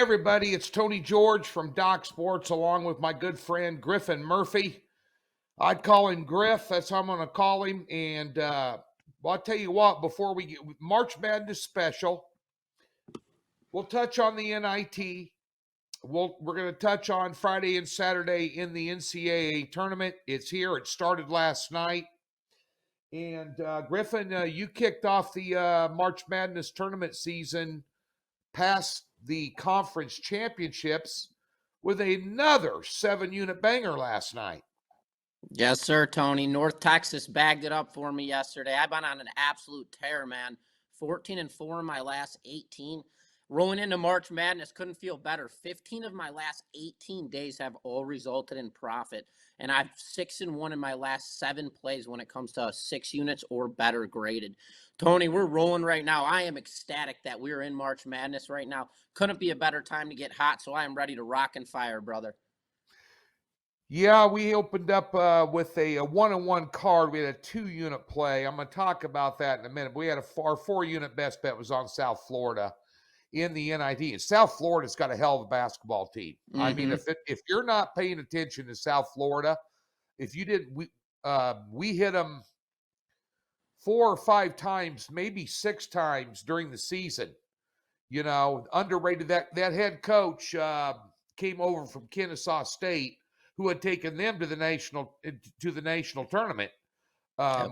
everybody, it's Tony George from Doc Sports along with my good friend Griffin Murphy. I'd call him Griff, that's how I'm going to call him. And I'll tell you what, before we get March Madness special, we'll touch on the NIT. We're going to touch on Friday and Saturday in the NCAA tournament. It's here. It started last night. And Griffin, you kicked off the March Madness tournament season past the conference championships with another 7-unit banger last night. Yes, sir, Tony. North Texas bagged it up for me yesterday. I've been on an absolute tear, man. 14-4 in my last 18. Rolling into March Madness, couldn't feel better. 15 of my last 18 days have all resulted in profit. And I've 6-1 in my last 7 plays when it comes to 6 units or better graded. Tony, we're rolling right now. I am ecstatic that we're in March Madness right now. Couldn't be a better time to get hot, so I am ready to rock and fire, brother. Yeah, we opened up with a 1-on-1 card. We had a 2-unit play. I'm going to talk about that in a minute. We had our 4-unit best bet was on South Florida in the NIT. And South Florida's got a hell of a basketball team. Mm-hmm. I mean, if you're not paying attention to South Florida, if you did, we hit them 4 or 5 times, maybe 6 times during the season. You know, underrated. That head coach came over from Kennesaw State, who had taken them to the national tournament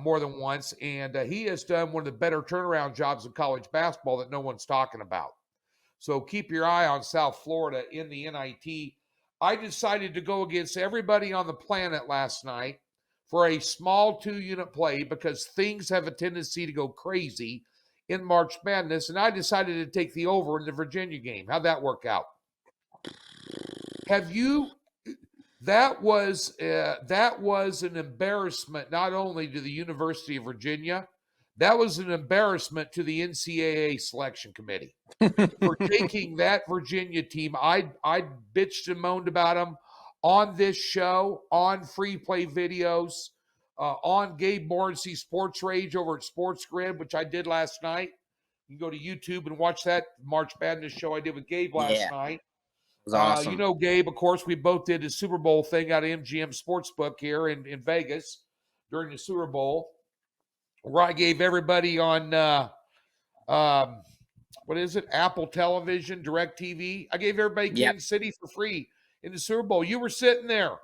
more than once, and he has done one of the better turnaround jobs in college basketball that no one's talking about. So keep your eye on South Florida in the NIT. I decided to go against everybody on the planet last night for a small 2-unit play because things have a tendency to go crazy in March Madness, and I decided to take the over in the Virginia game. How'd that work out? That was an embarrassment not only to the University of Virginia, that was an embarrassment to the NCAA selection committee for taking that Virginia team. I bitched and moaned about them on this show, on free play videos, on Gabe Morrissey Sports Rage over at Sports Grid, which I did last night. You can go to YouTube and watch that March Madness show I did with Gabe last night. It was awesome. You know, Gabe, of course, we both did the Super Bowl thing out of MGM Sportsbook here in Vegas during the Super Bowl, where I gave everybody on, what is it, Apple Television, DirecTV. I gave everybody Kansas City for free in the Super Bowl. You were sitting there.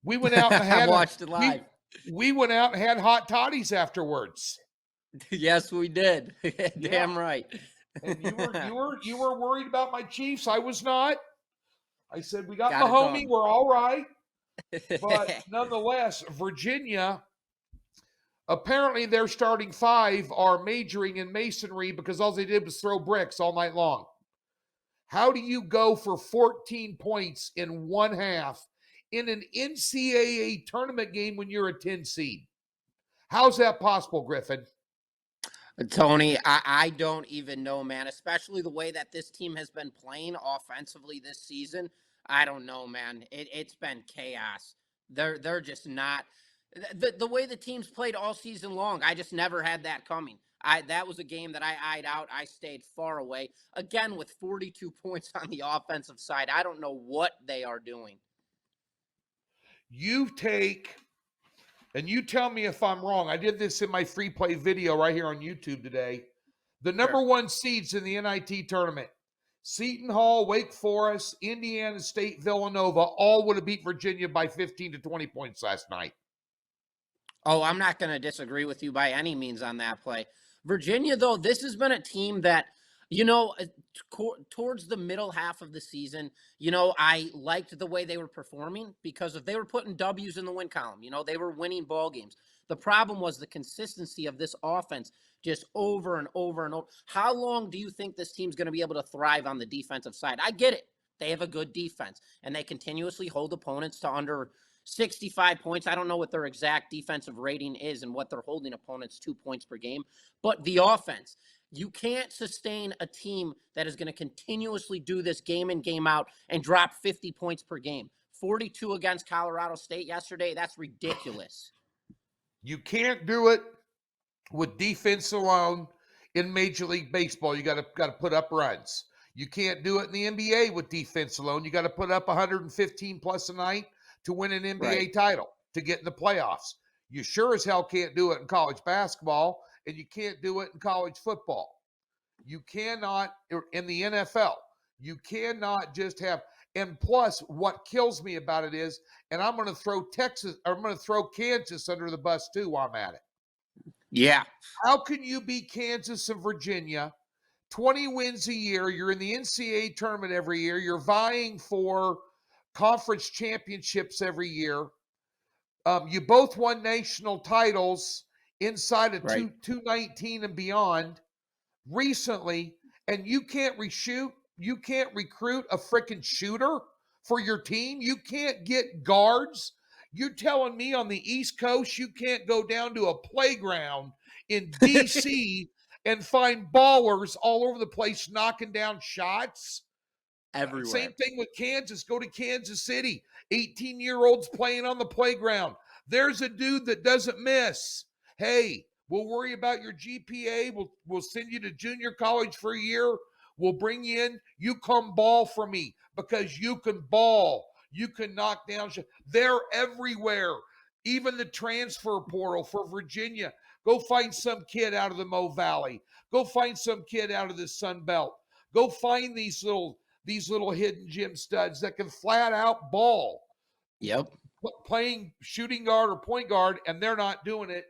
We went out and had watched it live. We went out and had hot toddies afterwards. Yes, we did. Damn right. And you were worried about my Chiefs. I was not. I said, we got Mahomie. We're all right. But nonetheless, Virginia, apparently their starting 5 are majoring in masonry because all they did was throw bricks all night long. How do you go for 14 points in one half in an NCAA tournament game when you're a 10 seed? How's that possible, Griffin? Tony, I don't even know, man, especially the way that this team has been playing offensively this season. I don't know, man. It's been chaos. They're just not the way the team's played all season long. I just never had that coming. That was a game that I eyed out. I stayed far away. Again, with 42 points on the offensive side. I don't know what they are doing. You take, and you tell me if I'm wrong. I did this in my free play video right here on YouTube today. The number 1 seeds in the NIT tournament, Seton Hall, Wake Forest, Indiana State, Villanova, all would have beat Virginia by 15 to 20 points last night. Oh, I'm not going to disagree with you by any means on that play. Virginia, though, this has been a team that, you know, towards the middle half of the season, you know, I liked the way they were performing because if they were putting W's in the win column, you know, they were winning ball games. The problem was the consistency of this offense just over and over and over. How long do you think this team's going to be able to thrive on the defensive side? I get it. They have a good defense, and they continuously hold opponents to under 65 points. I don't know what their exact defensive rating is and what they're holding opponents 2 points per game. But the offense, you can't sustain a team that is going to continuously do this game in, game out and drop 50 points per game. 42 against Colorado State yesterday. That's ridiculous. You can't do it with defense alone in Major League Baseball. You got to put up runs. You can't do it in the NBA with defense alone. You got to put up 115 plus a night to win an NBA title, to get in the playoffs. You sure as hell can't do it in college basketball, and you can't do it in college football. You cannot, in the NFL, you cannot just have, and plus what kills me about it is, and I'm going to throw Kansas under the bus too while I'm at it. Yeah. How can you beat Kansas and Virginia, 20 wins a year? You're in the NCAA tournament every year. You're vying for conference championships every year. You both won national titles inside of 219 and beyond recently, and you can't reshoot. You can't recruit a freaking shooter for your team. You can't get guards. You're telling me on the East Coast you can't go down to a playground in D.C. and find ballers all over the place knocking down shots? Everywhere. Same thing with Kansas. Go to Kansas City. 18-year-olds playing on the playground. There's a dude that doesn't miss. Hey, we'll worry about your GPA. We'll send you to junior college for a year. We'll bring you in. You come ball for me because you can ball. You can knock down. They're everywhere. Even the transfer portal for Virginia. Go find some kid out of the Mo Valley. Go find some kid out of the Sun Belt. Go find these little hidden gem studs that can flat out ball. Yep. Playing shooting guard or point guard, and they're not doing it.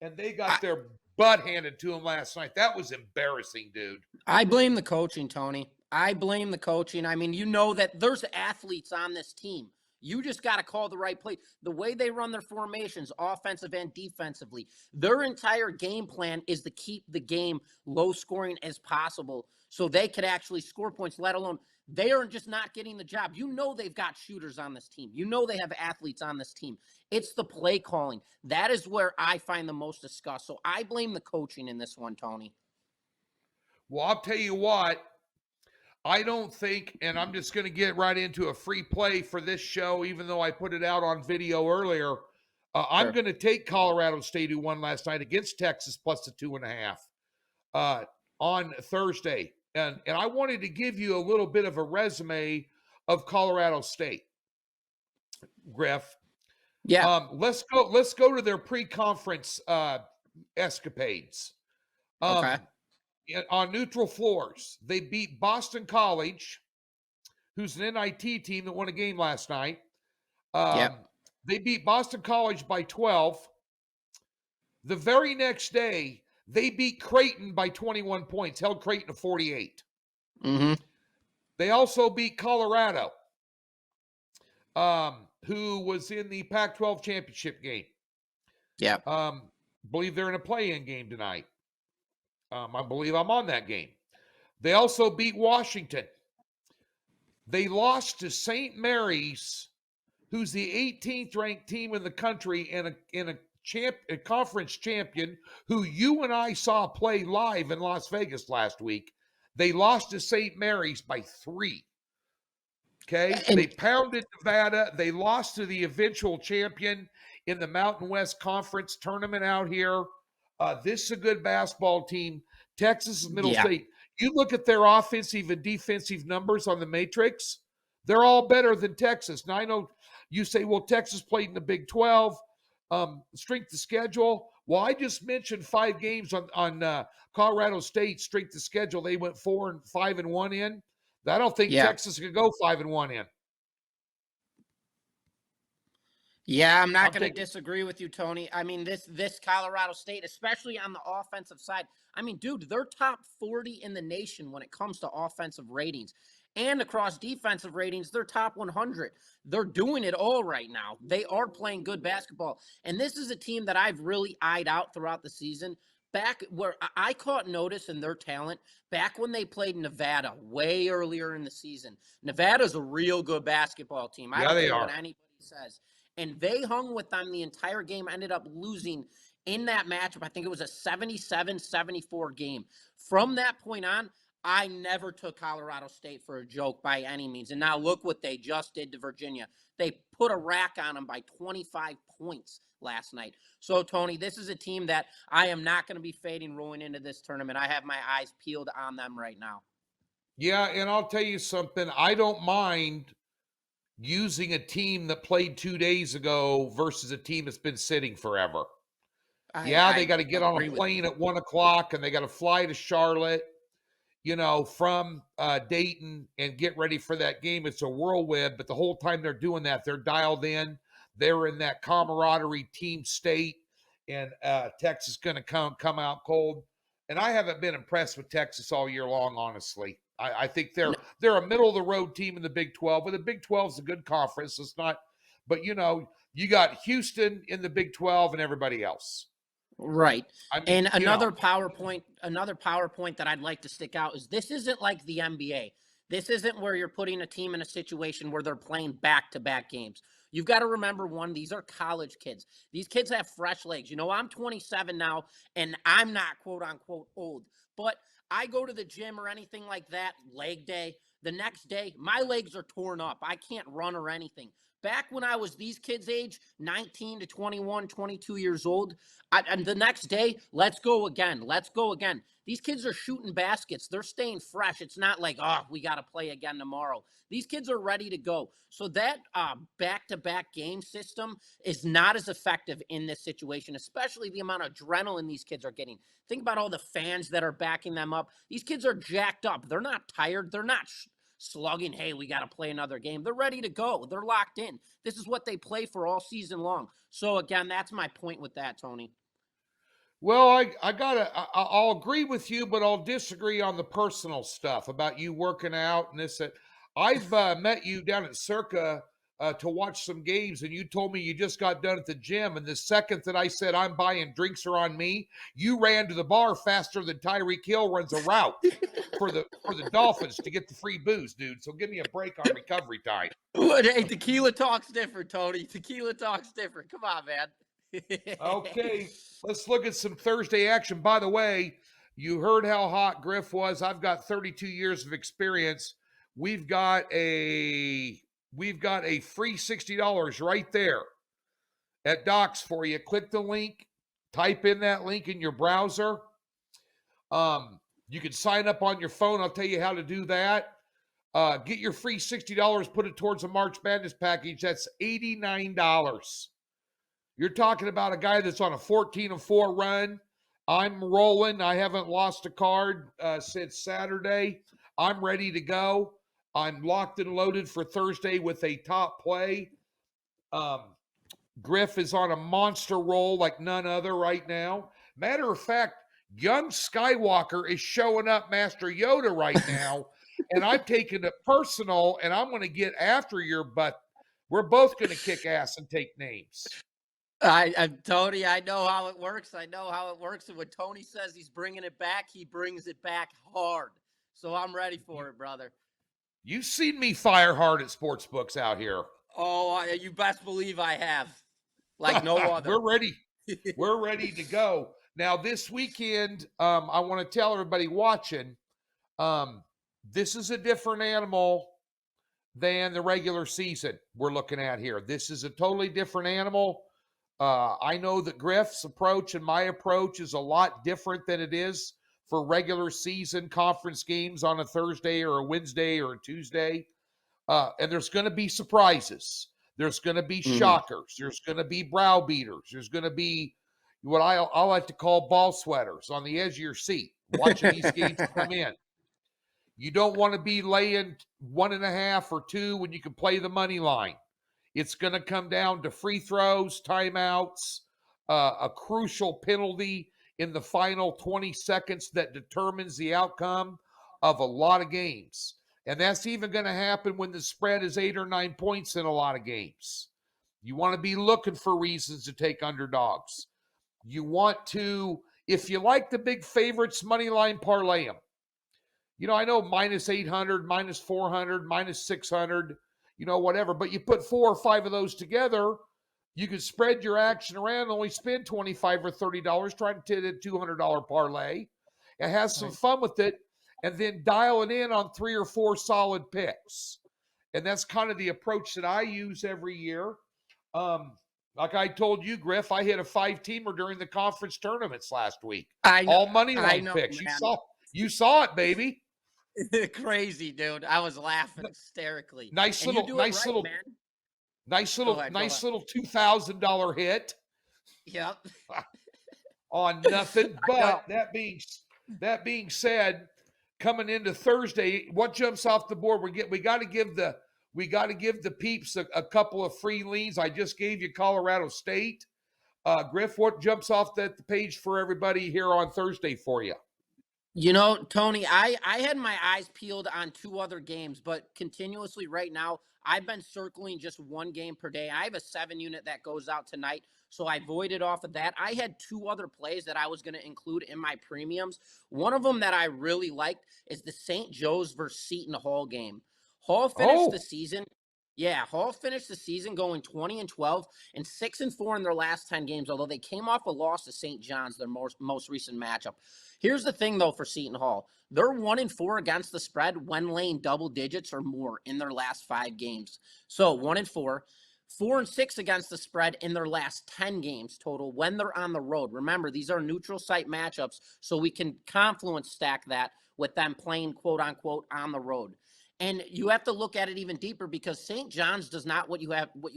And they got their butt handed to them last night. That was embarrassing, dude. I blame the coaching, Tony. I blame the coaching. I mean, you know that there's athletes on this team. You just got to call the right play. The way they run their formations, offensive and defensively, their entire game plan is to keep the game low scoring as possible so they could actually score points, let alone they are just not getting the job. You know they've got shooters on this team. You know they have athletes on this team. It's the play calling. That is where I find the most disgust. So I blame the coaching in this one, Tony. Well, I'll tell you what. I don't think, and I'm just going to get right into a free play for this show, even though I put it out on video earlier. I'm going to take Colorado State, who won last night against Texas, plus the 2.5 on Thursday. And I wanted to give you a little bit of a resume of Colorado State, Griff. Yeah. Let's go to their pre-conference escapades. Okay. On neutral floors, they beat Boston College, who's an NIT team that won a game last night. They beat Boston College by 12. The very next day, they beat Creighton by 21 points, held Creighton to 48. Mm-hmm. They also beat Colorado, who was in the Pac-12 championship game. Yeah. Believe they're in a play-in game tonight. I believe I'm on that game. They also beat Washington. They lost to St. Mary's, who's the 18th ranked team in the country and a conference champion, who you and I saw play live in Las Vegas last week. They lost to St. Mary's by 3. Okay? They pounded Nevada. They lost to the eventual champion in the Mountain West Conference tournament out here. This is a good basketball team. Texas is Middle State. You look at their offensive and defensive numbers on the matrix, they're all better than Texas. Now, I know you say, well, Texas played in the Big 12. Strength of schedule. Well, I just mentioned 5 games on Colorado State strength of schedule. They went 4-5-1 in. I don't think Texas could go 5-1 in. Yeah, I'm not going to disagree with you, Tony. I mean, this Colorado State, especially on the offensive side, I mean, dude, they're top 40 in the nation when it comes to offensive ratings. And across defensive ratings, they're top 100. They're doing it all right now. They are playing good basketball. And this is a team that I've really eyed out throughout the season. Back where I caught notice in their talent, back when they played Nevada way earlier in the season. Nevada's a real good basketball team. I don't care what anybody says. And they hung with them the entire game, ended up losing in that matchup. I think it was a 77-74 game. From that point on, I never took Colorado State for a joke by any means. And now look what they just did to Virginia. They put a rack on them by 25 points last night. So, Tony, this is a team that I am not going to be fading rolling into this tournament. I have my eyes peeled on them right now. Yeah, and I'll tell you something. I don't mind using a team that played 2 days ago versus a team that's been sitting forever. Yeah, they I got to get on a agree with plane you. at 1 o'clock and they got to fly to Charlotte, from Dayton and get ready for that game. It's a whirlwind, but the whole time they're doing that, they're dialed in. They're in that camaraderie team state, and Texas going to come out cold. And I haven't been impressed with Texas all year long, honestly. I think they're a middle of the road team in the Big 12. But the Big 12 is a good conference. It's not, but you got Houston in the Big 12 and everybody else. Right. I mean, And another PowerPoint that I'd like to stick out is this isn't like the NBA. This isn't where you're putting a team in a situation where they're playing back-to-back games. You've got to remember, one, these are college kids. These kids have fresh legs. I'm 27 now, and I'm not quote-unquote old. But I go to the gym or anything like that, leg day. The next day, my legs are torn up. I can't run or anything. Back when I was these kids' age, 19 to 21, 22 years old, and the next day, let's go again. Let's go again. These kids are shooting baskets. They're staying fresh. It's not like, oh, we got to play again tomorrow. These kids are ready to go. So that back-to-back game system is not as effective in this situation, especially the amount of adrenaline these kids are getting. Think about all the fans that are backing them up. These kids are jacked up. They're not tired. They're not slugging, hey, we got to play another game. They're ready to go. They're locked in. This is what they play for all season long. So, again, that's my point with that, Tony. Well, I'll agree with you, but I'll disagree on the personal stuff about you working out and this. That. I've met you down at Circa to watch some games, and you told me you just got done at the gym. And the second that I said I'm buying drinks are on me, you ran to the bar faster than Tyreek Hill runs a route for the Dolphins to get the free booze, dude. So give me a break on recovery time. Hey, tequila talks different, Tony. Tequila talks different. Come on, man. Okay, let's look at some Thursday action. By the way, you heard how hot Griff was. I've got 32 years of experience. We've got a free $60 right there at Docs for you. Click the link, type in that link in your browser. You can sign up on your phone. I'll tell you how to do that. Get your free $60, put it towards a March Madness package. That's $89. You're talking about a guy that's on a 14-4 run. I'm rolling. I haven't lost a card since Saturday. I'm ready to go. I'm locked and loaded for Thursday with a top play. Griff is on a monster roll like none other right now. Matter of fact, young Skywalker is showing up Master Yoda right now, and I'm taking it personal, and I'm going to get after your butt. We're both going to kick ass and take names. Tony, I know how it works. And when Tony says he's bringing it back, he brings it back hard. So I'm ready for it, brother. You've seen me fire hard at sports books out here. Oh, you best believe I have. Like no other. We're ready. We're ready to go. Now, this weekend, I want to tell everybody watching, this is a different animal than the regular season we're looking at here. This is a totally different animal. I know that Griff's approach and my approach is a lot different than it is for regular season conference games on a Thursday or a Wednesday or a Tuesday. And there's going to be surprises. There's going to be shockers. There's going to be brow beaters. There's going to be what I like to call ball sweaters on the edge of your seat watching these games come in. You don't want to be laying 1.5 or 2 when you can play the money line. It's going to come down to free throws, timeouts, a crucial penalty in the final 20 seconds that determines the outcome of a lot of games. And that's even going to happen when the spread is 8 or 9 points in a lot of games. You want to be looking for reasons to take underdogs. You want to, if you like the big favorites, money line parlay them. I know minus 800, minus 400, minus 600, whatever. But you put 4 or 5 of those together, you can spread your action around and only spend $25 or $30 trying to hit a $200 parlay and have some fun with it, and then dial it in on 3 or 4 solid picks. And that's kind of the approach that I use every year. Like I told you, Griff, I hit a 5-teamer during the conference tournaments last week. All money line picks. Man. You saw it, baby. Crazy, dude. I was laughing hysterically. Nice And you little, do it nice right, little, man. nice Go little, ahead. Go nice ahead. little $2,000 hit Yep. on nothing. I know. But that being said, coming into Thursday, what jumps off the board? We got to give the peeps a couple of free leans. I just gave you Colorado State. Griff, what jumps off the page for everybody here on Thursday for you? You know, Tony, I had my eyes peeled on two other games, but continuously right now, I've been circling just one game per day. I have a 7-unit that goes out tonight, so I voided off of that. I had two other plays that I was going to include in my premiums. One of them that I really liked is the St. Joe's versus Seton Hall game. Hall finished the Oh, season. Yeah, Hall finished the season going 20-12 and 6-4 in their last 10 games, although they came off a loss to St. John's, their most recent matchup. Here's the thing, though, for Seton Hall. They're 1-4 against the spread when laying double digits or more in their last 5 games. So 1-4, 4-6 against the spread in their last 10 games total when they're on the road. Remember, these are neutral site matchups, so we can confluence stack that with them playing quote unquote on the road. And you have to look at it even deeper because St. John's does not what you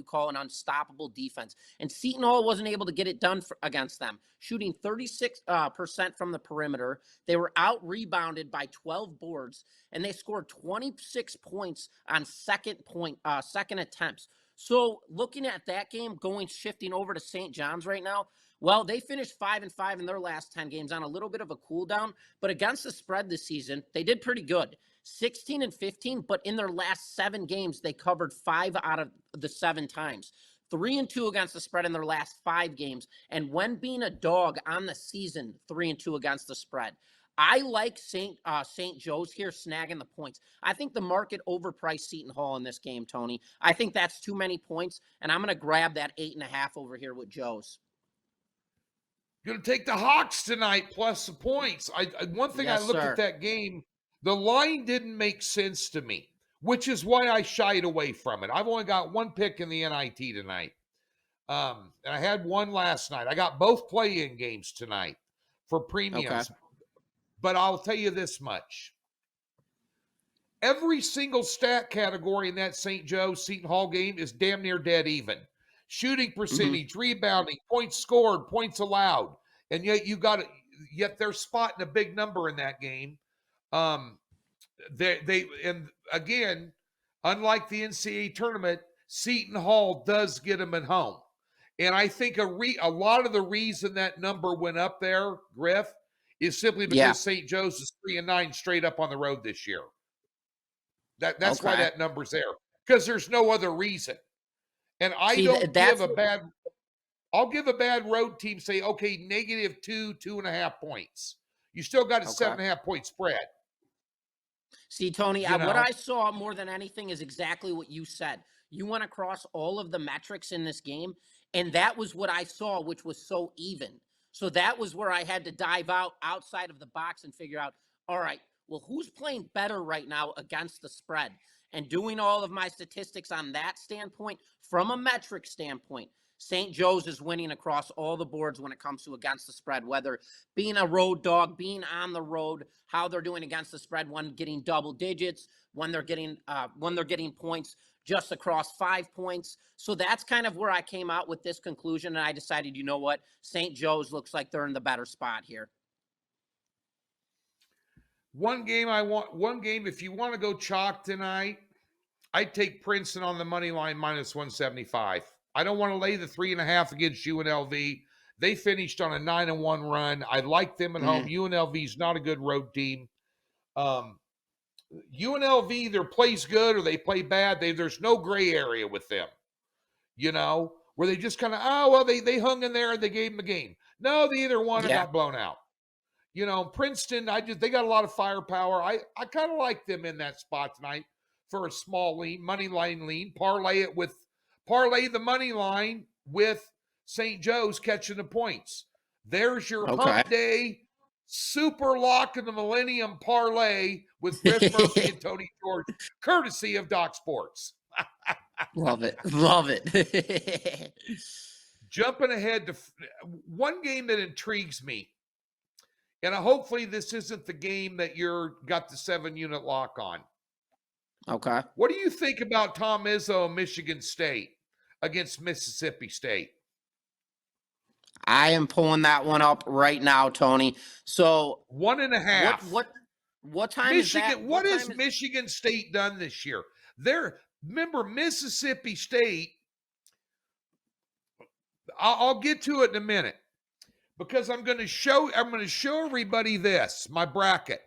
call an unstoppable defense. And Seton Hall wasn't able to get it done against them, shooting 36% from the perimeter. They were out rebounded by 12 boards, and they scored 26 points on second attempts. So looking at that game, shifting over to St. John's right now, well, they finished 5-5 in their last 10 games on a little bit of a cool down, but against the spread this season, they did pretty good. 16-15, but in their last 7 games, they covered 5 out of the 7 times. 3-2 against the spread in their last 5 games. And when being a dog on the season, 3-2 against the spread. I like St. Joe's here snagging the points. I think the market overpriced Seton Hall in this game, Tony. I think that's too many points, and I'm going to grab that 8.5 over here with Joe's. going to take the Hawks tonight plus the points. One thing I Yes, looked sir. at that game, the line didn't make sense to me, which is why I shied away from it. I've only got one pick in the NIT tonight. And I had one last night. I got both play-in games tonight for premiums. Okay. But I'll tell you this much. Every single stat category in that St. Joe Seton Hall game is damn near dead even. Shooting percentage, rebounding, points scored, points allowed. And yet they're spotting a big number in that game. And again, unlike the NCAA tournament, Seton Hall does get them at home. And I think a lot of the reason that number went up there, Griff, is simply because St. Joe's is 3-9 straight up on the road this year. That's why that number's there, because there's no other reason. And I'll give a bad road team, say, okay, -2, 2.5 points. You still got a 7.5 point spread. See, Tony, what I saw more than anything is exactly what you said. You went across all of the metrics in this game, and that was what I saw, which was so even. So that was where I had to dive outside of the box and figure out, all right, well, who's playing better right now against the spread? And doing all of my statistics on that standpoint, from a metric standpoint, St. Joe's is winning across all the boards when it comes to against the spread, whether being a road dog, being on the road, how they're doing against the spread when getting double digits, when they're getting points just across 5 points. So that's kind of where I came out with this conclusion, and I decided, you know what, St. Joe's looks like they're in the better spot here. One game, if you want to go chalk tonight, I'd take Princeton on the money line -175. I don't want to lay the 3.5 against UNLV. They finished on a 9-1 run. I like them at home. UNLV's not a good road team. UNLV either plays good or they play bad. There's no gray area with them, where they just kind of, they hung in there and they gave them a game. No, they either won or got blown out. Princeton, they got a lot of firepower. I kind of like them in that spot tonight for a small lean, money line lean. Parlay the money line with St. Joe's catching the points. There's your hump day super lock in the Millennium Parlay with Griff Murphy and Tony George, courtesy of Doc Sports. Love it. Love it. Jumping ahead to one game that intrigues me And hopefully this isn't the game that you're got the 7-unit lock on. Okay. What do you think about Tom Izzo and Michigan State against Mississippi State? I am pulling that one up right now, Tony. So 1.5. what time is that? Michigan, what has Michigan State done this year? Remember Mississippi State. I'll get to it in a minute because I'm going to show everybody this, my bracket.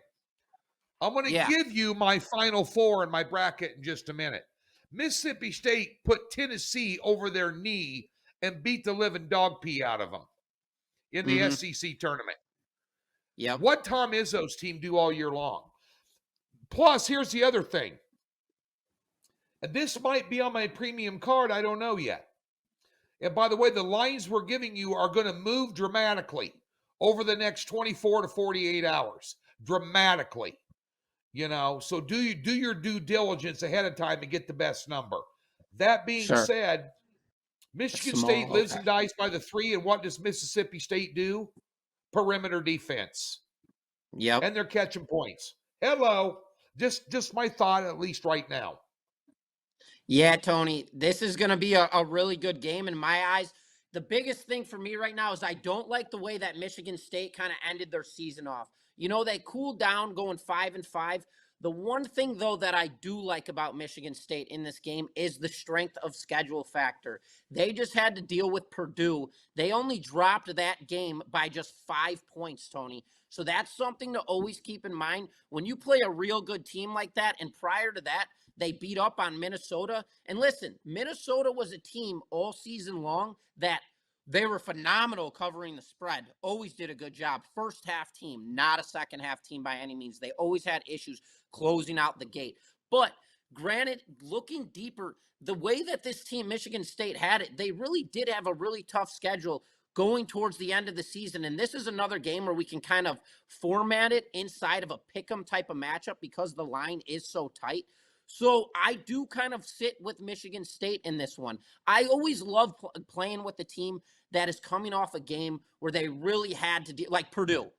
I'm going to give you my Final Four in my bracket in just a minute. Mississippi State put Tennessee over their knee and beat the living dog pee out of them in the SEC tournament. Yeah. What Tom Izzo's team do all year long? Plus, here's the other thing. And this might be on my premium card. I don't know yet. And by the way, the lines we're giving you are going to move dramatically over the next 24 to 48 hours. Dramatically. So do your due diligence ahead of time and get the best number. That being said, Michigan State lives and dies by the 3, and what does Mississippi State do? Perimeter defense. Yep. And they're catching points. Hello. Just my thought, at least right now. Yeah, Tony, this is going to be a really good game in my eyes. The biggest thing for me right now is I don't like the way that Michigan State kind of ended their season off. They cooled down going 5-5. The one thing, though, that I do like about Michigan State in this game is the strength of schedule factor. They just had to deal with Purdue. They only dropped that game by just 5 points, Tony. So that's something to always keep in mind when you play a real good team like that. And prior to that, they beat up on Minnesota. And listen, Minnesota was a team all season long that they were phenomenal covering the spread. Always did a good job. First half team, not a second half team by any means. They always had issues closing out the gate. But granted, looking deeper, the way that this team, Michigan State, had it, they really did have a really tough schedule going towards the end of the season. And this is another game where we can kind of format it inside of a pick'em type of matchup because the line is so tight. So I do kind of sit with Michigan State in this one. I always love playing with the team that is coming off a game where they really had to do, like Purdue,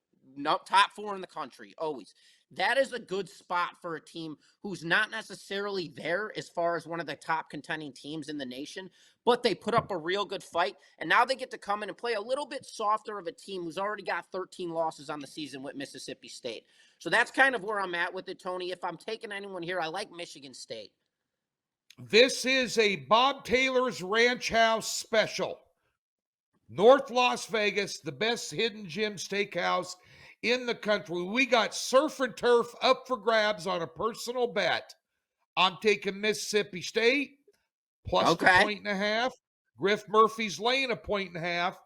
top 4 in the country, always. That is a good spot for a team who's not necessarily there as far as one of the top contending teams in the nation, but they put up a real good fight, and now they get to come in and play a little bit softer of a team who's already got 13 losses on the season with Mississippi State. So that's kind of where I'm at with it, Tony. If I'm taking anyone here, I like Michigan State. This is a Bob Taylor's Ranch House special. North Las Vegas, the best hidden gem steakhouse in the country. We got surf and turf up for grabs on a personal bet. I'm taking Mississippi State plus the 1.5. Griff Murphy's laying a 1.5.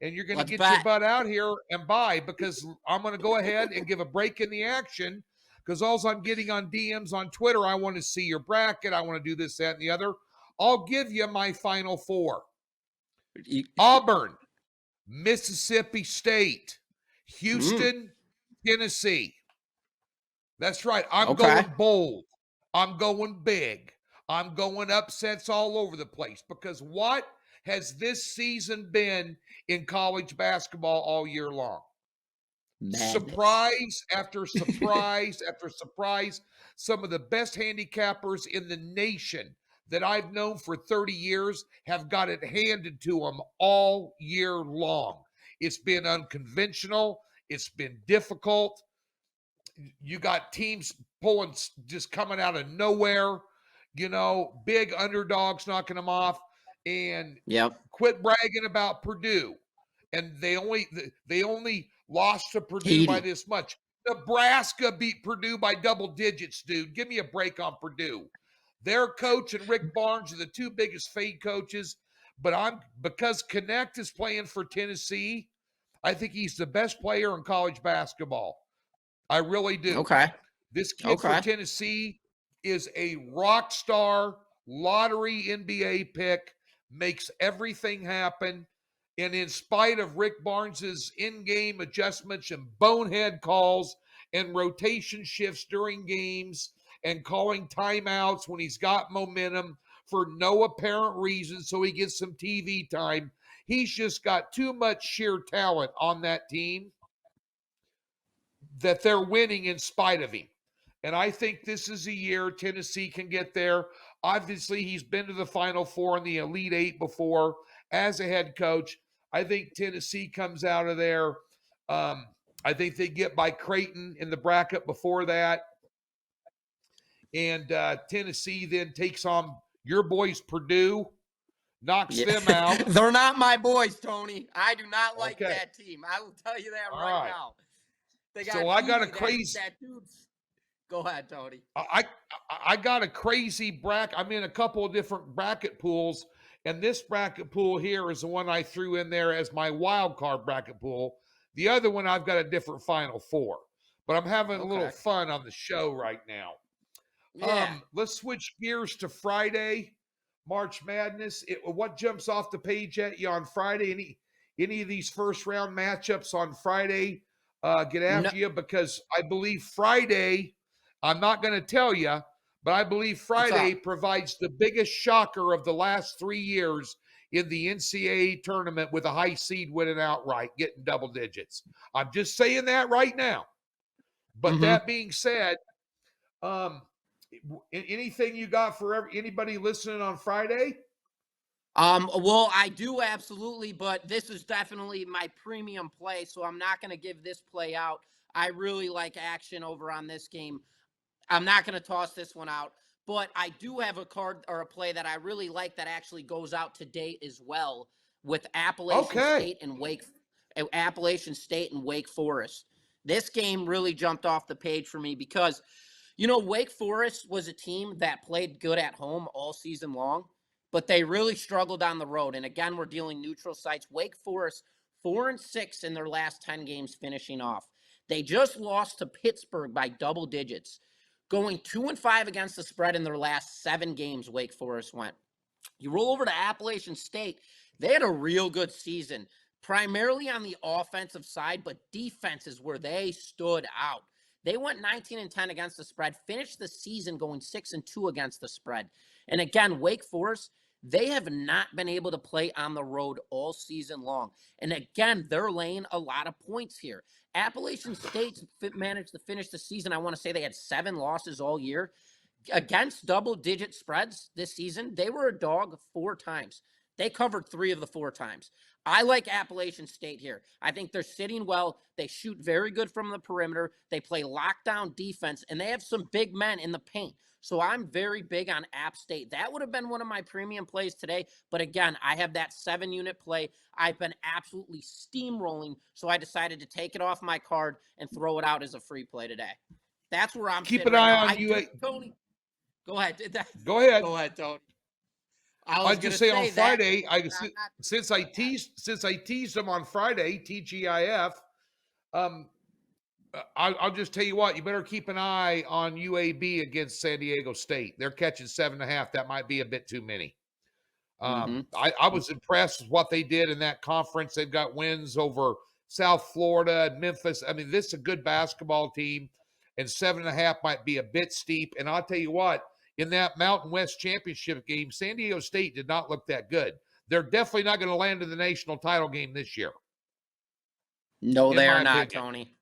And you're going to get your butt out here and buy because I'm going to go ahead and give a break in the action because all I'm getting on DMs on Twitter, I want to see your bracket. I want to do this, that, and the other. I'll give you my Final Four. Auburn, Mississippi State, Houston, Tennessee. That's right. I'm going bold. I'm going big. I'm going upsets all over the place because what has this season been in college basketball all year long? Madness. Surprise after surprise after surprise. Some of the best handicappers in the nation that I've known for 30 years have got it handed to them all year long. It's been unconventional. It's been difficult. You got teams pulling, just coming out of nowhere, big underdogs knocking them off. And quit bragging about Purdue. And they only lost to Purdue by this much. Nebraska beat Purdue by double digits, dude. Give me a break on Purdue. Their coach and Rick Barnes are the 2 biggest fade coaches. But because Connect is playing for Tennessee, I think he's the best player in college basketball. I really do. Okay. This kid for Tennessee is a rock star lottery NBA pick. Makes everything happen. And in spite of Rick Barnes's in-game adjustments and bonehead calls and rotation shifts during games and calling timeouts when he's got momentum for no apparent reason so he gets some TV time, he's just got too much sheer talent on that team. that they're winning in spite of him. And I think this is a year Tennessee can get there. Obviously, he's been to the Final Four and the Elite Eight before as a head coach. I think Tennessee comes out of there. I think they get by Creighton in the bracket before that. And Tennessee then takes on your boys, Purdue, knocks them out. They're not my boys, Tony. I do not like that team. I will tell you that right now. They got so I got a crazy. Go ahead, Tony. I got a crazy bracket. I'm in a couple of different bracket pools, and this bracket pool here is the one I threw in there as my wild card bracket pool. The other one, I've got a different Final Four, but I'm having a little fun on the show right now. Yeah. Let's switch gears to Friday, March Madness. What jumps off the page at you on Friday? Any of these first round matchups on Friday get after you? Because I believe Friday, I'm not going to tell you, but I believe Friday provides the biggest shocker of the last 3 years in the NCAA tournament, with a high seed winning outright, getting double digits. I'm just saying that right now. But that being said, anything you got for anybody listening on Friday? Well, I do absolutely, but this is definitely my premium play, so I'm not going to give this play out. I really like action over on this game. I'm not going to toss this one out, but I do have a card or a play that I really like that actually goes out today as well, with Appalachian State and Wake Forest. This game really jumped off the page for me because, Wake Forest was a team that played good at home all season long, but they really struggled on the road. And again, we're dealing neutral sites. Wake Forest 4-6 in their last 10 games, finishing off. They just lost to Pittsburgh by double digits, going 2-5 against the spread in their last 7 games. Wake Forest went. You roll over to Appalachian State. They had a real good season, primarily on the offensive side, but defense is where they stood out. They went 19-10 against the spread, finished the season going 6-2 against the spread. And again, Wake Forest, they have not been able to play on the road all season long. And again, they're laying a lot of points here. Appalachian State managed to finish the season. I want to say they had 7 losses all year. Against double-digit spreads this season, they were a dog 4 times. They covered 3 of the 4 times. I like Appalachian State here. I think they're sitting well. They shoot very good from the perimeter. They play lockdown defense, and they have some big men in the paint. So I'm very big on App State. That would have been one of my premium plays today. But again, I have that 7-unit play. I've been absolutely steamrolling, so I decided to take it off my card and throw it out as a free play today. That's where I'm Keep an eye on you. Tony, go ahead. Go ahead. Go ahead, Tony. I just say on Friday, since I teased them on Friday, TGIF, I'll just tell you what, you better keep an eye on UAB against San Diego State. They're catching 7.5. That might be a bit too many. I was impressed with what they did in that conference. They've got wins over South Florida and Memphis. I mean, this is a good basketball team, and 7.5 might be a bit steep. And I'll tell you what, in that Mountain West Championship game, San Diego State did not look that good. They're definitely not going to land in the national title game this year. No, they are not, Tony.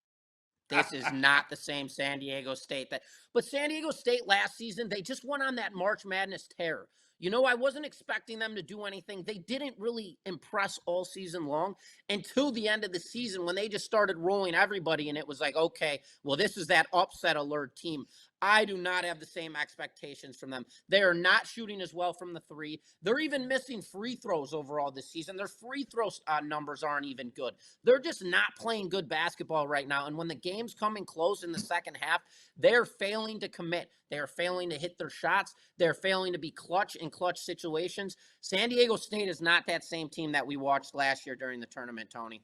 This is not the same San Diego State. But San Diego State last season, they just went on that March Madness tear. I wasn't expecting them to do anything. They didn't really impress all season long until the end of the season when they just started rolling everybody, and it was like, okay, well, this is that upset alert team. I do not have the same expectations from them. They are not shooting as well from the 3. They're even missing free throws overall this season. Their free throw numbers aren't even good. They're just not playing good basketball right now. And when the game's coming close in the second half, they're failing to commit. They're failing to hit their shots. They're failing to be clutch in clutch situations. San Diego State is not that same team that we watched last year during the tournament, Tony.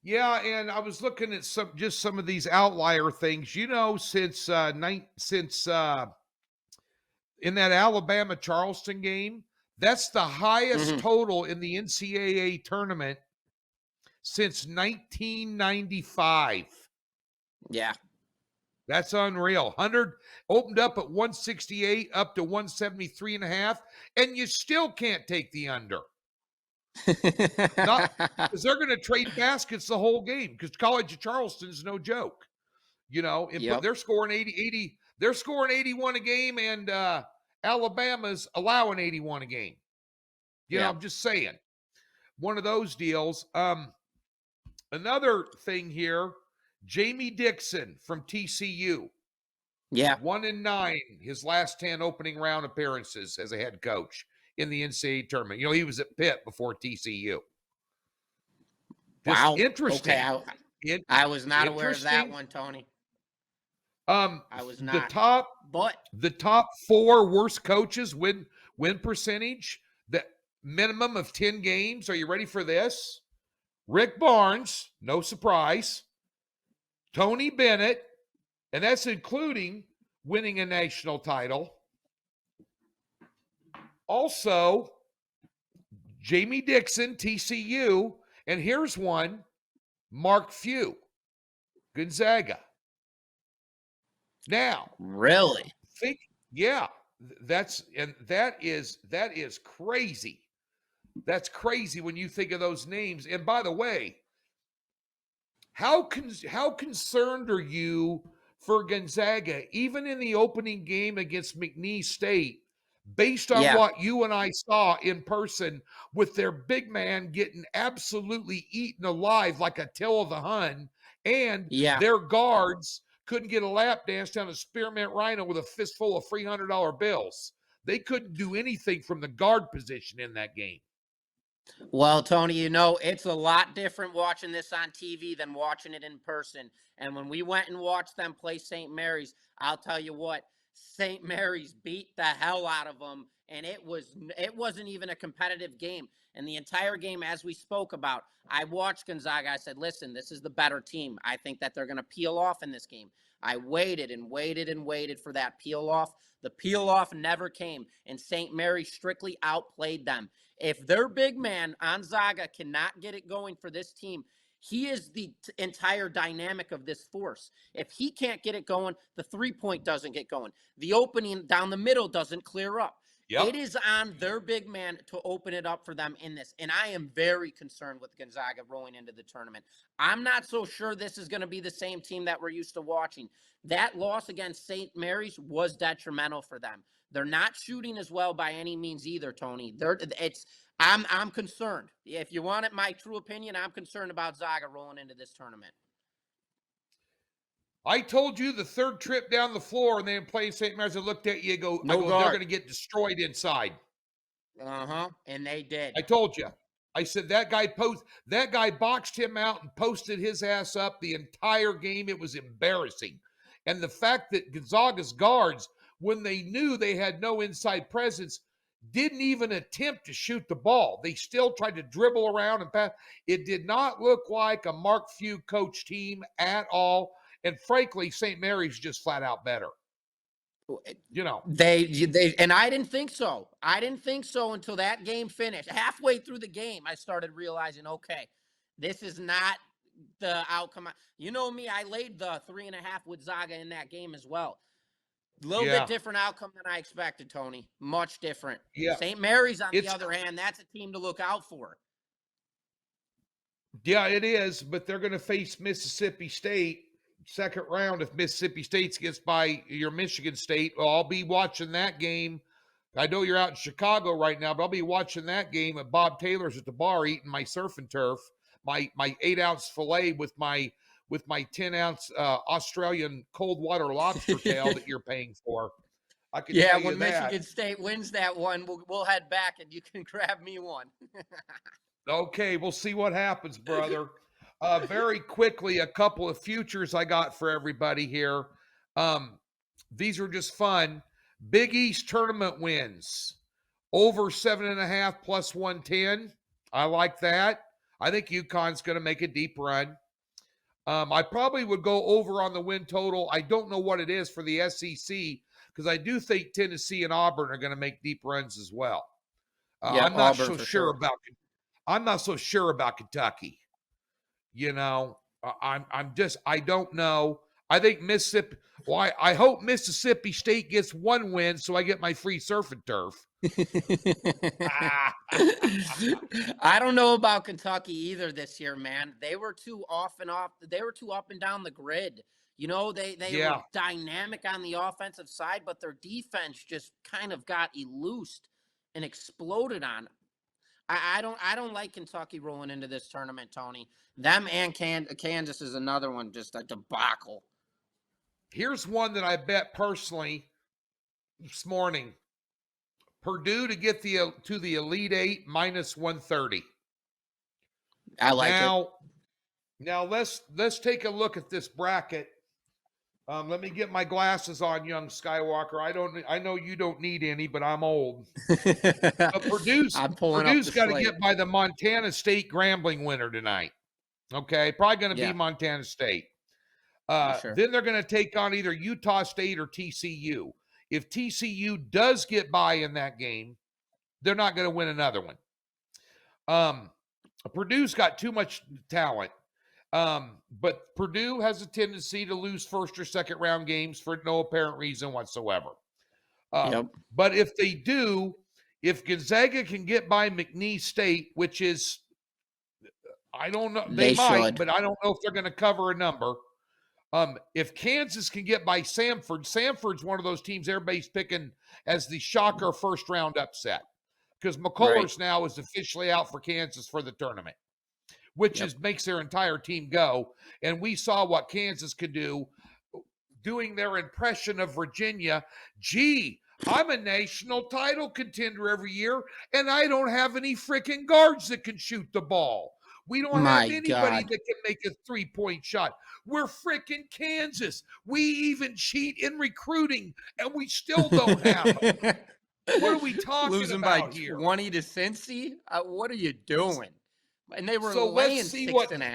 Yeah, and I was looking at some of these outlier things. Since in that Alabama Charleston game, that's the highest total in the NCAA tournament since 1995. Yeah. That's unreal. 100 opened up at 168 up to 173.5, and you still can't take the under. Not because they're going to trade baskets the whole game because College of Charleston is no joke. But Yep. they're scoring 80. They're scoring 81 a game, and Alabama's allowing 81 a game. Yeah. I'm just saying. One of those deals. Another thing here, Jamie Dixon from TCU. Yeah. 1-9 his last 10 opening round appearances as a head coach in the NCAA tournament. He was at Pitt before TCU. Just Wow. interesting. Okay. I was not aware of that one, Tony. I was not. The top 4 worst coaches win percentage, the minimum of 10 games. Are you ready for this? Rick Barnes, no surprise. Tony Bennett, and that's including winning a national title. Also, Jamie Dixon, TCU, and here's one, Mark Few, Gonzaga. Now, really? that is crazy. That's crazy when you think of those names. And by the way, how concerned are you for Gonzaga, even in the opening game against McNeese State, based on what you and I saw in person with their big man getting absolutely eaten alive like Attila the Hun, and their guards couldn't get a lap dance down a Spearmint Rhino with a fistful of $300 bills. They couldn't do anything from the guard position in that game. Well, Tony, it's a lot different watching this on TV than watching it in person. And when we went and watched them play St. Mary's, I'll tell you what, St. Mary's beat the hell out of them. And it wasn't even a competitive game. And the entire game, as we spoke about, I watched Gonzaga. I said, listen, this is the better team. I think that they're going to peel off in this game. I waited and waited and waited for that peel off. The peel off never came, and St. Mary's strictly outplayed them. If their big man, Gonzaga, cannot get it going for this team, he is the entire dynamic of this force. If he can't get it going, the three-point doesn't get going. The opening down the middle doesn't clear up. Yep. It is on their big man to open it up for them in this. And I am very concerned with Gonzaga rolling into the tournament. I'm not so sure this is going to be the same team that we're used to watching. That loss against St. Mary's was detrimental for them. They're not shooting as well by any means either, Tony. I'm concerned. If you wanted my true opinion, I'm concerned about Zaga rolling into this tournament. I told you the third trip down the floor and then playing St. Mary's, I looked at you, I go, they're going to get destroyed inside. And they did. I told you. I said that guy boxed him out and posted his ass up the entire game. It was embarrassing. And the fact that Gonzaga's guards, when they knew they had no inside presence, didn't even attempt to shoot the ball. They still tried to dribble around and pass. It did not look like a Mark Few coach team at all. And frankly, St. Mary's just flat out better. They and I didn't think so. I didn't think so until that game finished. Halfway through the game, I started realizing, okay, this is not the outcome. You know me, I laid the 3.5 with Zaga in that game as well. A little bit different outcome than I expected, Tony. Much different. Yeah. St. Mary's, on the other hand, that's a team to look out for. Yeah, it is, but they're going to face Mississippi State second round if Mississippi State gets by your Michigan State. Well, I'll be watching that game. I know you're out in Chicago right now, but I'll be watching that game at Bob Taylor's at the bar eating my surf and turf, my 8-ounce filet with my 10-ounce Australian cold water lobster tail that you're paying for. I can tell you when Michigan State wins that one, we'll head back and you can grab me one. Okay, we'll see what happens, brother. Very quickly, a couple of futures I got for everybody here. These are just fun. Big East tournament wins. Over 7.5 plus 110. I like that. I think UConn's going to make a deep run. I probably would go over on the win total. I don't know what it is for the SEC because I do think Tennessee and Auburn are going to make deep runs as well. I'm not so sure about Kentucky. I don't know. I think Mississippi. Well, I hope Mississippi State gets one win, so I get my free surf and turf. I don't know about Kentucky either this year, man. They were too off and off. They were too up and down the grid. You know, they Yeah. were dynamic on the offensive side, but their defense just kind of got elused and exploded on. I don't like Kentucky rolling into this tournament, Tony. Them and Kansas is another one, just a debacle. Here's one that I bet personally this morning. Purdue to get to the Elite Eight minus 130. I like it. Now let's take a look at this bracket. Let me get my glasses on, young Skywalker. I know you don't need any, but I'm old. But Purdue's got to get by the Montana State Grambling winner tonight. Okay, probably going to be Montana State. Sure. Then they're going to take on either Utah State or TCU. If TCU does get by in that game, they're not going to win another one. Purdue's got too much talent. But Purdue has a tendency to lose first or second round games for no apparent reason whatsoever. But if they do, if Gonzaga can get by McNeese State, which is, I don't know, they might, but I don't know if they're going to cover a number. If Kansas can get by Samford's one of those teams everybody's picking as the shocker first round upset because McCullers now is officially out for Kansas for the tournament, which makes their entire team go. And we saw what Kansas could do doing their impression of Virginia. Gee, I'm a national title contender every year, and I don't have any freaking guards that can shoot the ball. We don't have anybody that can make a three-point shot. We're freaking Kansas. We even cheat in recruiting, and we still don't have them. What are we talking Losing about by here? 20 to Cincy? What are you doing? And they were laying 6.5.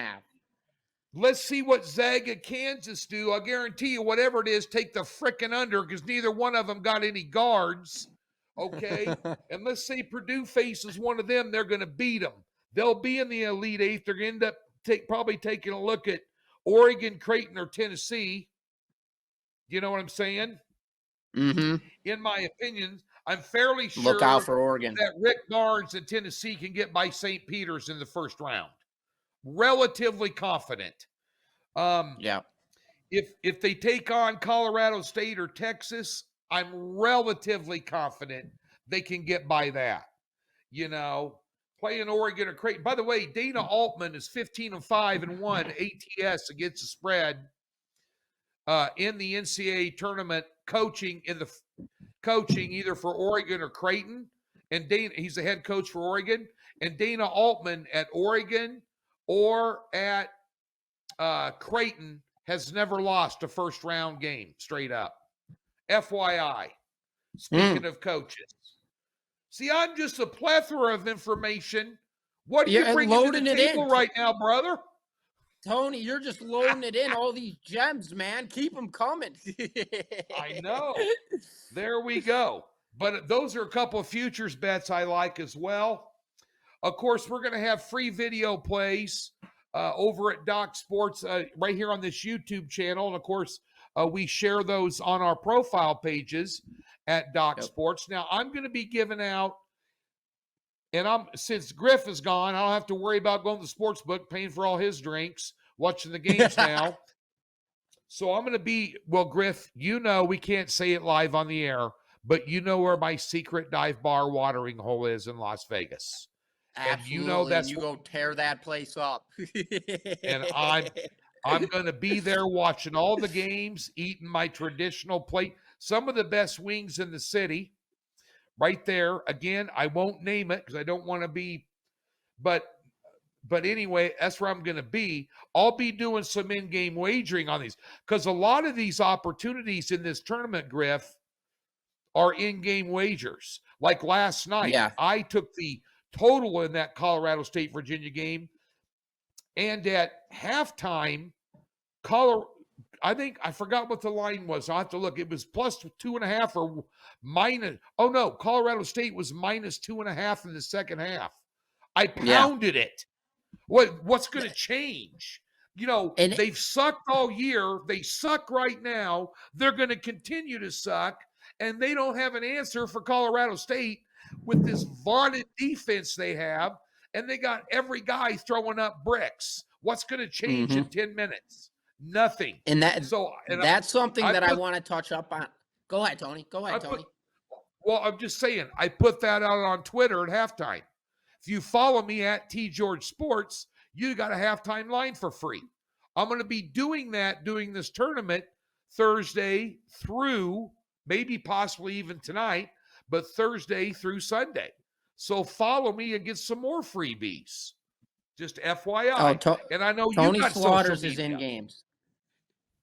Let's see what Zaga, Kansas do. I guarantee you, whatever it is, take the frickin' under because neither one of them got any guards. Okay? And let's say Purdue faces one of them, they're going to beat them. They'll be in the Elite Eight. They're going to end up probably taking a look at Oregon, Creighton, or Tennessee. You know what I'm saying? Mm-hmm. In my opinion, I'm fairly sure look out for Oregon. That Rick Barnes and Tennessee can get by St. Peter's in the first round. Relatively confident. If they take on Colorado State or Texas, I'm relatively confident they can get by that. You know, playing Oregon or Creighton. By the way, Dana Altman is 15-5-1 ATS against the spread in the NCAA tournament coaching either for Oregon or Creighton. And he's the head coach for Oregon. And Dana Altman at Oregon or at Creighton has never lost a first round game straight up. FYI. Speaking of coaches. See, I'm just a plethora of information. What are you bringing to the table right now, brother? Tony, you're just loading it in. All these gems, man. Keep them coming. I know. There we go. But those are a couple of futures bets I like as well. Of course, we're going to have free video plays over at Doc Sports right here on this YouTube channel. And, of course, we share those on our profile pages at Doc Sports. Now, I'm going to be giving out, and since Griff is gone, I don't have to worry about going to the sports book, paying for all his drinks, watching the games now. So I'm going to be, Griff, we can't say it live on the air, but you know where my secret dive bar watering hole is in Las Vegas. Absolutely. And you go tear that place up. And I'm going to be there watching all the games, eating my traditional plate. Some of the best wings in the city, right there. Again, I won't name it because I don't want to be, but anyway, that's where I'm going to be. I'll be doing some in-game wagering on these because a lot of these opportunities in this tournament, Griff, are in-game wagers. Like last night, I took the total in that Colorado State-Virginia game, and at halftime, I forgot what the line was. I'll have to look. It was plus 2.5 or minus. Oh, no. Colorado State was minus 2.5 in the second half. I pounded it. What's going to change? And they've sucked all year. They suck right now. They're going to continue to suck. And they don't have an answer for Colorado State with this vaunted defense they have. And they got every guy throwing up bricks. What's going to change in 10 minutes? Nothing. And that's something that I want to touch up on. Go ahead, Tony. Well, I'm just saying, I put that out on Twitter at halftime. If you follow me at T George Sports, you got a halftime line for free. I'm going to be doing that during this tournament Thursday through maybe possibly even tonight, but Thursday through Sunday. So follow me and get some more freebies. Just FYI. And I know Tony you got Slaughters is in games.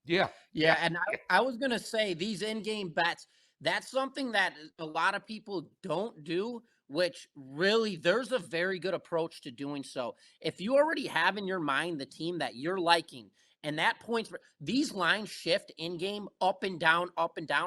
Yeah. And I was going to say these in-game bets, that's something that a lot of people don't do, which really there's a very good approach to doing so. If you already have in your mind the team that you're liking, and that points, these lines shift in-game up and down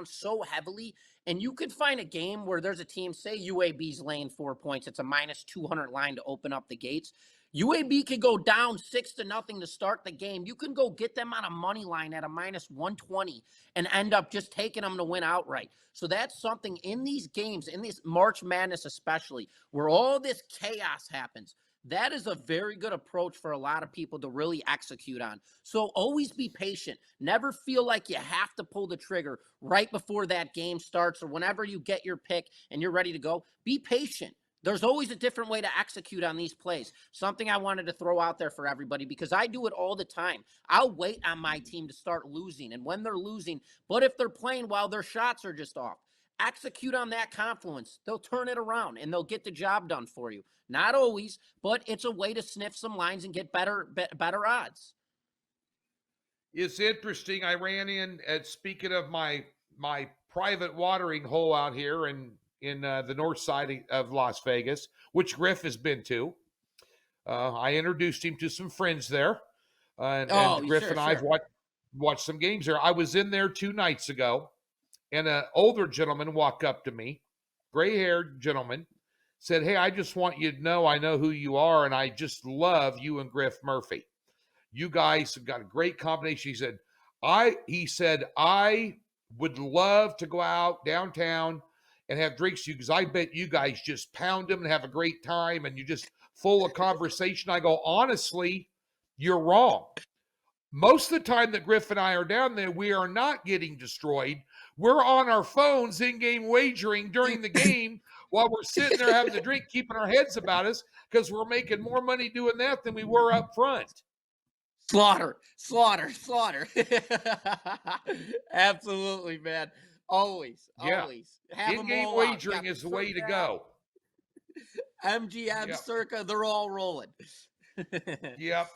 so heavily. And you could find a game where there's a team, say UAB's laying 4 points. It's a minus 200 line to open up the gates. UAB could go down 6-0 to start the game. You can go get them on a money line at a minus 120 and end up just taking them to win outright. So that's something in these games, in this March Madness especially, where all this chaos happens. That is a very good approach for a lot of people to really execute on. So always be patient. Never feel like you have to pull the trigger right before that game starts or whenever you get your pick and you're ready to go. Be patient. There's always a different way to execute on these plays. Something I wanted to throw out there for everybody because I do it all the time. I'll wait on my team to start losing, and when they're losing, but if they're playing well, their shots are just off. Execute on that confluence. They'll turn it around, and they'll get the job done for you. Not always, but it's a way to sniff some lines and get better odds. It's interesting. I ran in, speaking of my private watering hole out here in the north side of Las Vegas, which Griff has been to. I introduced him to some friends there. And Griff and I have watched some games there. I was in there 2 nights ago, and an older gentleman walked up to me, gray-haired gentleman, said, "Hey, I just want you to know I know who you are, and I just love you and Griff Murphy. You guys have got a great combination." He said, I would love to go out downtown and have drinks with you because I bet you guys just pound them and have a great time and you're just full of conversation. I go, honestly, you're wrong. Most of the time that Griff and I are down there, we are not getting destroyed. We're on our phones in-game wagering during the game while we're sitting there having a drink, keeping our heads about us because we're making more money doing that than we were up front. Slaughter. Absolutely, man. Always. In-game wagering is the way to go. MGM, Circa, they're all rolling. Yep.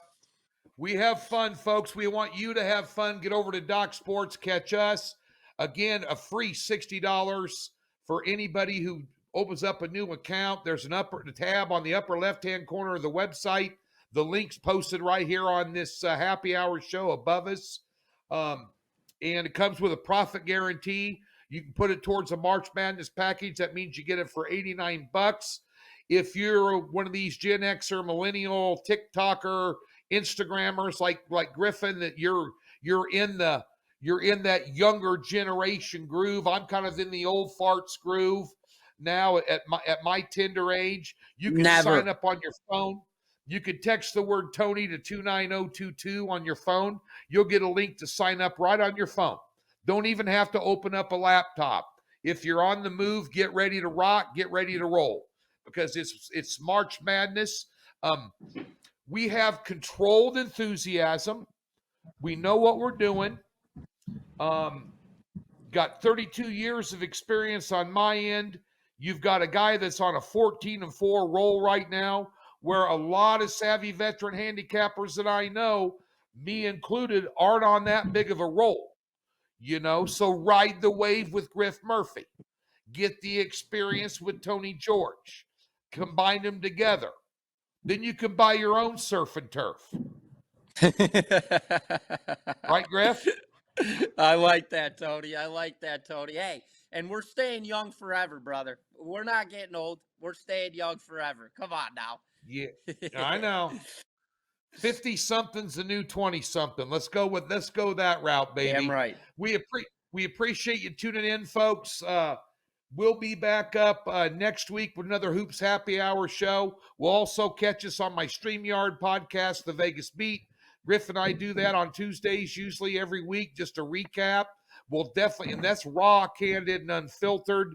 We have fun, folks. We want you to have fun. Get over to Doc Sports, catch us. Again, a free $60 for anybody who opens up a new account. There's a tab on the upper left-hand corner of the website. The link's posted right here on this happy hour show above us. And it comes with a profit guarantee. You can put it towards a March Madness package. That means you get it for $89. If you're one of these Gen Xer, millennial, TikToker, Instagrammers like Griffin, that you're in that younger generation groove. I'm kind of in the old farts groove now at my tender age. You can sign up on your phone. You could text the word Tony to 29022 on your phone. You'll get a link to sign up right on your phone. Don't even have to open up a laptop. If you're on the move, get ready to rock, get ready to roll, because it's March Madness. We have controlled enthusiasm. We know what we're doing. Got 32 years of experience on my end. You've got a guy that's on a 14-4 roll right now, where a lot of savvy veteran handicappers that I know, me included, aren't on that big of a roll. So ride the wave with Griff Murphy. Get the experience with Tony George. Combine them together. Then you can buy your own surf and turf. Right, Griff? I like that, Tony. Hey, and we're staying young forever, brother. We're not getting old. We're staying young forever. Come on now. Yeah, I know. 50 something's the new 20 something. Let's go that route, baby. Damn right. We appreciate you tuning in, folks. We'll be back up next week with another Hoops Happy Hour show. We'll also catch us on my StreamYard podcast, The Vegas Beat. Griffin and I do that on Tuesdays, usually every week, just a recap. We'll definitely, and that's raw, candid, and unfiltered.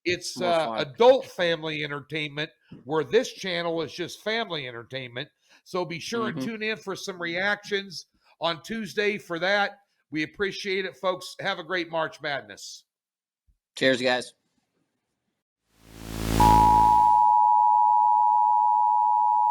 It's adult family entertainment, where this channel is just family entertainment. So be sure and tune in for some reactions on Tuesday for that. We appreciate it, folks. Have a great March Madness. Cheers, guys.